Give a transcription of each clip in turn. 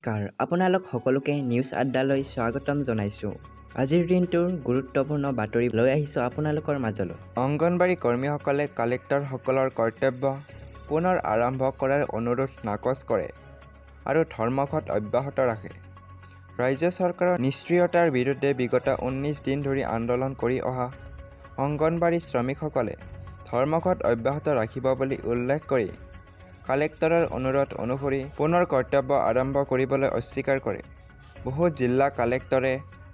নমস্কাৰ, আপোনালোক সকলোকে নিউজ আড্ডালৈ স্বাগতম জনাইছোঁ। আজিৰ দিনটোৰ গুৰুত্বপূৰ্ণ বাতৰি লৈ আহিছোঁ আপোনালোকৰ মাজলৈ। অংগনবাড়ী কৰ্মীসকলে কালেক্টৰসকলৰ কৰ্তব্য পুনৰ আৰম্ভ কৰাৰ অনুৰোধ নাকচ কৰে আৰু ধৰ্মঘট অব্যাহত ৰাখে। ৰাজ্য চৰকাৰৰ নিষ্ক্ৰিয়তাৰ বিৰুদ্ধে বিগত 19 দিন ধৰি আন্দোলন কৰি অহা অংগনবাড়ী শ্ৰমিকসকলে ধৰ্মঘট অব্যাহত ৰাখিব বুলি উল্লেখ কৰি কালেক্টৰৰ অনুৰোধ অনুসৰি পুনৰ কৰ্তব্য আৰম্ভ কৰিবলৈ অস্বীকাৰ কৰে। বহু জিলা কালেক্টৰে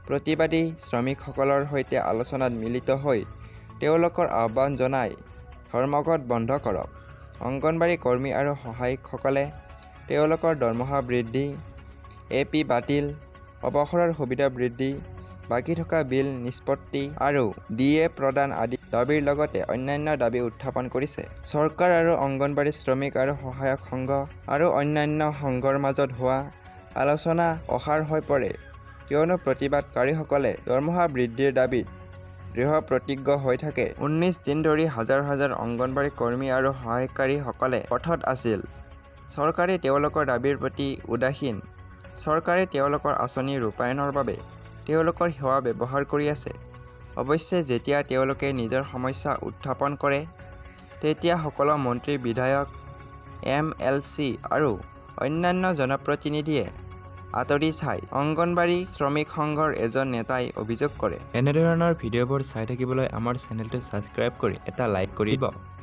প্ৰতিবাদী শ্ৰমিকসকলৰ সৈতে আলোচনাত মিলিত হৈ তেওঁলোকৰ আহ্বান জনাই ধৰ্মঘট বন্ধ কৰক। অংগনবাড়ী কৰ্মী আৰু সহায়কসকলে তেওঁলোকৰ দৰমহা বৃদ্ধি, AP বাতিল, অৱসৰৰ সুবিধা বৃদ্ধি, বাকী থকা বিল নিষ্পত্তি আৰু DA প্ৰদান আদি দাবীৰ লগতে অন্যান্য দাবী উত্থাপন কৰিছে। চৰকাৰ আৰু অংগনবাড়ী শ্ৰমিক আৰু সহায়ক সংঘ আৰু অন্যান্য সংঘৰ মাজত হোৱা আলোচনা অসাৰ হৈ পৰে, কিয়নো প্ৰতিবাদকাৰীসকলে দৰমহা বৃদ্ধিৰ দাবীত দৃঢ় প্ৰতিজ্ঞ হৈ থাকে। 19 দিন ধৰি হাজাৰ হাজাৰ অংগনবাড়ী কৰ্মী আৰু সহায়কাৰীসকলে পথত আছিল। চৰকাৰে তেওঁলোকৰ দাবীৰ প্ৰতি উদাসীন। চৰকাৰে তেওঁলোকৰ আঁচনি ৰূপায়ণৰ বাবে তেওঁলোকৰ সেৱা ব্যৱহাৰ কৰি আছে। অৱশ্যে যেতিয়া তেওঁলোকে নিজৰ সমস্যা উত্থাপন কৰে, তেতিয়া সকলো মন্ত্ৰী, বিধায়ক, MLC আৰু অন্যান্য জনপ্ৰতিনিধিয়ে আঁতৰি চায়, অংগনবাড়ী শ্ৰমিক সংঘৰ এজন নেতাই অভিযোগ কৰে। এনেধৰণৰ ভিডিঅ'বোৰ চাই থাকিবলৈ আমাৰ চেনেলটো ছাবস্ক্ৰাইব কৰি এটা লাইক কৰি দিব।